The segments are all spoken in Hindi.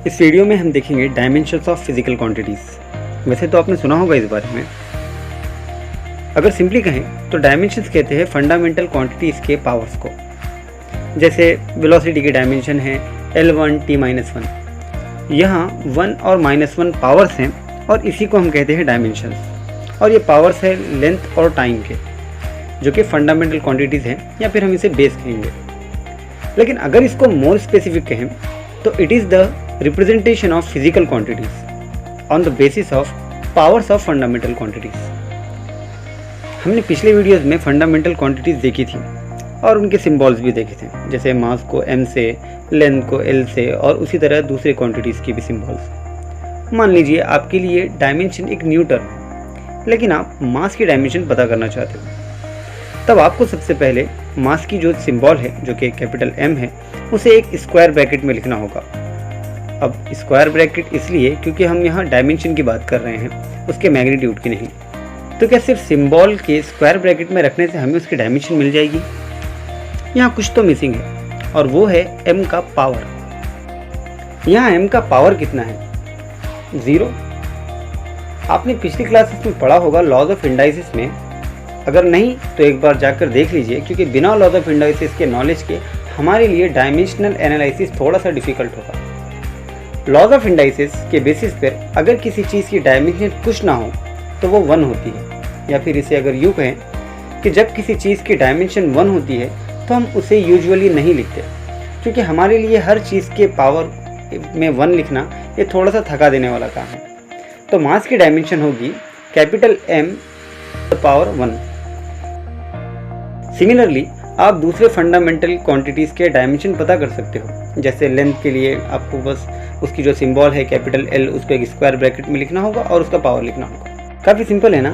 इस वीडियो में हम देखेंगे डायमेंशंस ऑफ फिजिकल क्वांटिटीज़। वैसे तो आपने सुना होगा इस बारे में। अगर सिंपली कहें तो डायमेंशंस कहते हैं फंडामेंटल क्वांटिटीज़ के पावर्स को। जैसे वेलोसिटी के डायमेंशन है L1 T-1। यहाँ 1 और -1 पावर्स हैं और इसी को हम कहते हैं डायमेंशंस। और ये पावर्स है लेंथ और टाइम के, जो कि फंडामेंटल क्वांटिटीज़ हैं, या फिर हम इसे बेस कहेंगे। लेकिन अगर इसको मोर स्पेसिफिक कहें तो it is the representation of physical quantities on the basis of powers of fundamental quantities. हमने पिछले वीडियोस में फंडामेंटल क्वांटिटीज़ देखी थी और उनके सिंबल्स भी देखे थे, जैसे मास को m से, लेंथ को l से, और उसी तरह दूसरे क्वांटिटीज़ के भी सिंबल्स। मान लीजिए आपके लिए डायमेंशन एक न्यू टर्म है, लेकिन आप मास की डायमेंशन पता करना चाहते हो। तब आपको सबसे पहले मास की जो सिंबल है, जो कि कैपिटल M है, उसे एक स्क्वायर ब्रैकेट में लिखना होगा। अब स्क्वायर ब्रैकेट इसलिए क्योंकि हम यहाँ डायमेंशन की बात कर रहे हैं, उसके मैग्नीट्यूड की नहीं। तो क्या सिर्फ सिंबल के स्क्वायर ब्रैकेट में रखने से हमें उसकी डायमेंशन मिल जाएगी? यहाँ कुछ तो मिसिंग है, और वो है m का पावर। यहाँ m का पावर कितना है? 0। आपने पिछली क्लासेस में पढ़ा होगा लॉज ऑफ इंडाइसिस में। अगर नहीं तो एक बार जाकर देख लीजिए, क्योंकि बिना लॉज ऑफ इंडाइसिस के नॉलेज के हमारे लिए डायमेंशनल एनालिसिस थोड़ा सा डिफिकल्ट होगा। लॉज ऑफ इंडाइसिस के बेसिस पर अगर किसी चीज़ की डायमेंशन कुछ ना हो तो वो 1 होती है, या फिर इसे अगर यूँ कहें कि जब किसी चीज़ की डायमेंशन 1 होती है तो हम उसे यूजुअली नहीं लिखते, क्योंकि हमारे लिए हर चीज़ के पावर में 1 लिखना ये थोड़ा सा थका देने वाला काम है। तो मास की डायमेंशन होगी कैपिटल M पावर 1। सिमिलरली आप दूसरे फंडामेंटल क्वांटिटीज़ के डायमेंशन पता कर सकते हो। जैसे लेंथ के लिए आपको बस उसकी जो सिंबल है कैपिटल L, उसको एक स्क्वायर ब्रैकेट में लिखना होगा और उसका पावर लिखना होगा। काफ़ी सिंपल है ना?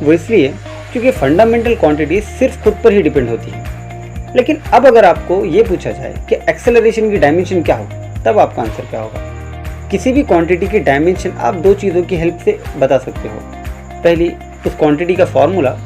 वो इसलिए क्योंकि फंडामेंटल क्वांटिटीज सिर्फ खुद पर ही डिपेंड होती है। लेकिन अब अगर आपको ये पूछा जाए कि एक्सेलरेशन की डायमेंशन क्या हो, तब आपका आंसर क्या होगा? किसी भी क्वांटिटी की डायमेंशन आप 2 चीज़ों की हेल्प से बता सकते हो। पहली, उस क्वांटिटी का फॉर्मूला,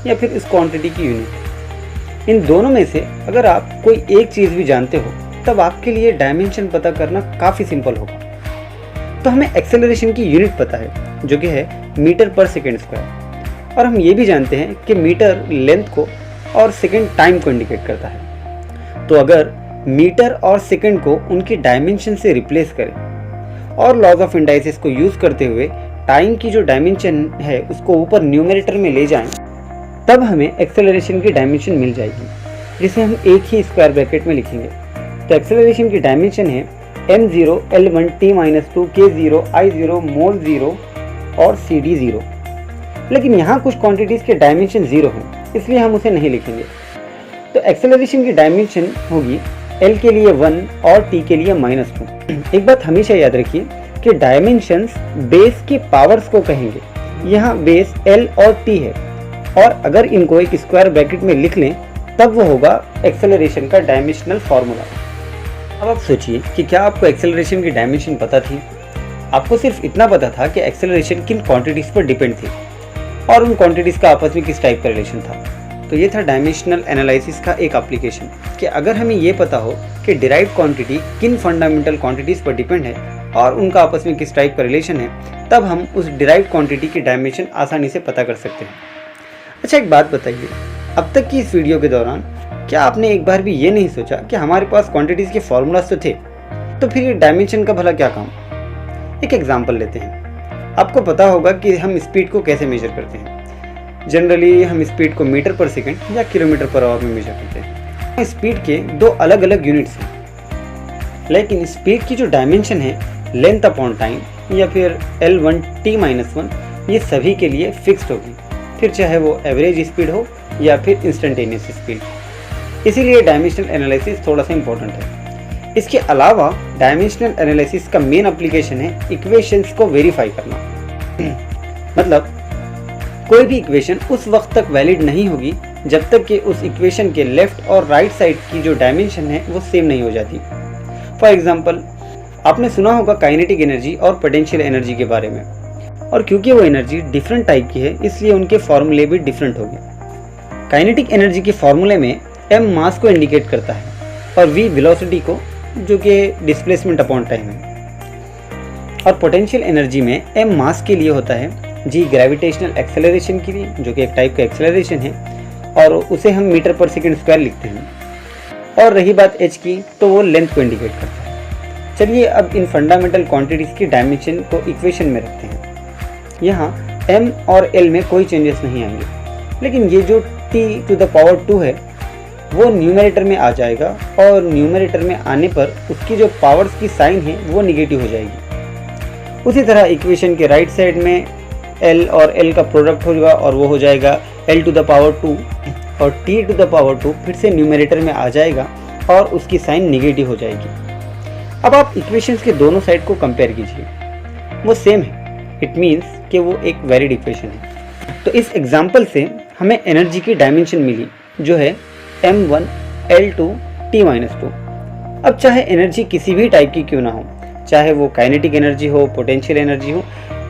या फिर उस क्वांटिटी की यूनिट। इन दोनों में से अगर आप कोई एक चीज़ भी जानते हो तब आपके लिए डायमेंशन पता करना काफ़ी सिंपल होगा। तो हमें एक्सेलरेशन की यूनिट पता है, जो कि है मीटर पर सेकेंड स्क्वायर, और हम ये भी जानते हैं कि मीटर लेंथ को और सेकेंड टाइम को इंडिकेट करता है। तो अगर मीटर और सेकेंड को उनकी डायमेंशन से रिप्लेस करें और लॉज ऑफ इंडाइसिस को यूज़ करते हुए टाइम की जो डायमेंशन है उसको ऊपर न्यूमरेटर में ले जाएं, तब हमें एक्सेलरेशन की डायमेंशन मिल जाएगी, जिसे हम एक ही स्क्वायर ब्रैकेट में लिखेंगे। तो एक्सेलरेशन की डायमेंशन है m0 L1 T-2 K0 I0 मोल 0 और CD 0। लेकिन यहाँ कुछ क्वांटिटीज़ के डायमेंशन 0 हैं, इसलिए हम उसे नहीं लिखेंगे। तो एक्सेलरेशन की डायमेंशन होगी L के लिए 1 और T के लिए -2। एक बात हमेशा याद रखिए कि डायमेंशंस बेस की पावर्स को कहेंगे। यहाँ बेस L और T है, और अगर इनको एक स्क्वायर ब्रैकेट में लिख लें तब वो होगा एक्सेलरेशन का डायमेंशनल फार्मूला। अब आप सोचिए कि क्या आपको एक्सेलरेशन की डायमेंशन पता थी? आपको सिर्फ इतना पता था कि एक्सेलरेशन किन क्वांटिटीज़ पर डिपेंड थी और उन क्वांटिटीज़ का आपस में किस टाइप का रिलेशन था। तो ये था डायमेंशनल एनालिसिस का एक एप्लीकेशन, कि अगर हमें ये पता हो कि डिराइव्ड क्वांटिटी किन फंडामेंटल क्वांटिटीज़ पर डिपेंड है और उनका आपस में किस टाइप का रिलेशन है, तब हम उस डिराइव्ड क्वांटिटी की डायमेंशन आसानी से पता कर सकते हैं। अच्छा, एक बात बताइए, अब तक की इस वीडियो के दौरान क्या आपने एक बार भी ये नहीं सोचा कि हमारे पास क्वांटिटीज़ के फॉर्मूलाज तो थे, तो फिर ये डायमेंशन का भला क्या काम? एक एग्जांपल लेते हैं। आपको पता होगा कि हम स्पीड को कैसे मेजर करते हैं। जनरली हम स्पीड को मीटर पर सेकंड या किलोमीटर पर आवर में मेजर करते हैं। स्पीड के 2 अलग अलग यूनिट्स हैं, लेकिन स्पीड की जो डायमेंशन है लेंथ अपॉन टाइम, या फिर L1 T-1, ये सभी के लिए फिक्स्ड होगी, फिर चाहे वो एवरेज स्पीड हो या फिर इंस्टेंटेनियस स्पीड। इसीलिए डायमेंशनल एनालिसिस थोड़ा सा इंपॉर्टेंट है। इसके अलावा डायमेंशनल एनालिसिस का मेन एप्लीकेशन है इक्वेशंस को वेरीफाई करना। मतलब कोई भी इक्वेशन उस वक्त तक वैलिड नहीं होगी जब तक कि उस इक्वेशन के लेफ्ट और राइट साइड की जो डायमेंशन है वो सेम नहीं हो जाती। फॉर एग्जाम्पल, आपने सुना होगा काइनेटिक एनर्जी और पोटेंशियल एनर्जी के बारे में, और क्योंकि वो एनर्जी डिफरेंट टाइप की है इसलिए उनके फॉर्मूले भी डिफरेंट होंगे। काइनेटिक एनर्जी के फॉर्मूले में m मास को इंडिकेट करता है और v वेलोसिटी को, जो कि डिस्प्लेसमेंट अपॉन टाइम है। और पोटेंशियल एनर्जी में m मास के लिए होता है, g ग्रेविटेशनल एक्सेलरेशन के लिए, जो कि एक टाइप का एक्सेलरेशन है और उसे हम मीटर पर सेकंड स्क्वायर लिखते हैं। और रही बात h की, तो वो लेंथ को इंडिकेट करता है। चलिए अब इन फंडामेंटल क्वांटिटीज़ की डायमेंशन को इक्वेशन में रखते हैं। यहाँ m और l में कोई चेंजेस नहीं आएंगे, लेकिन ये जो t⁻²⁴ है वो न्यूमरेटर में आ जाएगा और न्यूमरेटर में आने पर उसकी जो पावर्स की साइन है वो निगेटिव हो जाएगी। उसी तरह इक्वेशन के राइट साइड में l और l का प्रोडक्ट होगा और वो हो जाएगा l⁻², और t⁻²⁴ फिर से न्यूमरेटर में आ जाएगा और उसकी साइन निगेटिव हो जाएगी। अब आप इक्वेशंस के दोनों साइड को कंपेयर कीजिए, वो सेम है, इट मीन्स कि वो एक वैलिड इक्वेशन है। तो इस एग्जाम्पल से हमें एनर्जी की डायमेंशन मिली जो है m1 L2 T-2। अब चाहे एनर्जी किसी भी टाइप की क्यों ना हो, चाहे वो काइनेटिक एनर्जी हो, पोटेंशियल एनर्जी हो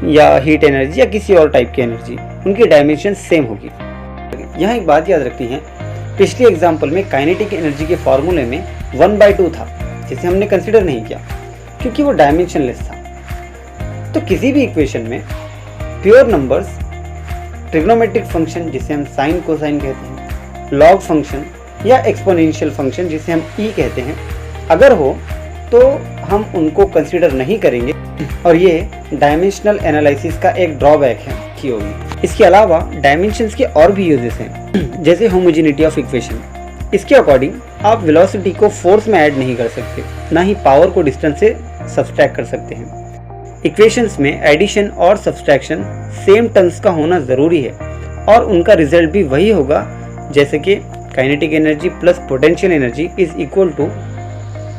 या हीट एनर्जी या किसी और टाइप की एनर्जी, उनकी डायमेंशन सेम होगी। यहाँ एक बात याद रखनी है, पिछले एग्जाम्पल में काइनेटिक एनर्जी के फॉर्मूले में 1/2 था जिसे हमने कंसिडर नहीं किया क्योंकि वो डायमेंशनलेस था। तो किसी भी इक्वेशन में प्योर नंबर्स, ट्रिग्नोमेट्रिक फंक्शन जिसे हम साइन कोसाइन कहते हैं, लॉग फंक्शन या एक्सपोनेंशियल फंक्शन जिसे हम ई कहते हैं, अगर हो तो हम उनको कंसिडर नहीं करेंगे और ये डायमेंशनल एनालिसिस का एक ड्रॉबैक है की होगी। इसके अलावा डायमेंशंस के और भी यूजेस हैं, जैसे होमोजेनिटी ऑफ इक्वेशन। इसके अकॉर्डिंग आप वेलोसिटी को फोर्स में ऐड नहीं कर सकते, ना ही पावर को डिस्टेंस से सब्सट्रैक्ट कर सकते हैं। इक्वेशंस में एडिशन और सब्सट्रैक्शन सेम टर्म्स का होना ज़रूरी है और उनका रिजल्ट भी वही होगा जैसे कि kinetic energy plus potential energy is equal to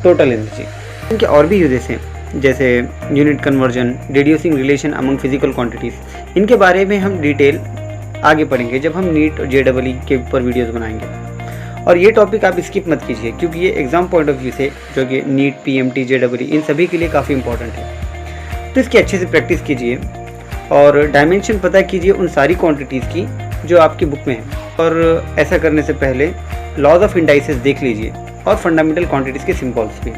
total energy. इनके और भी यूजेस हैं, जैसे unit conversion, reducing relation among physical quantities. इनके बारे में हम डिटेल आगे पढ़ेंगे जब हम नीट और JEE के ऊपर वीडियोस बनाएंगे। और ये टॉपिक आप स्किप मत कीजिए क्योंकि ये एग्जाम पॉइंट ऑफ व्यू से, जो कि नीट, PMT, JEE इन सभी के लिए काफ़ी इंपॉर्टेंट है। तो इसकी अच्छे से प्रैक्टिस कीजिए और डायमेंशन पता कीजिए उन सारी क्वांटिटीज़ की जो आपकी बुक में है। और ऐसा करने से पहले लॉज ऑफ इंडाइसेस देख लीजिए और फंडामेंटल क्वांटिटीज़ के सिंबल्स भी।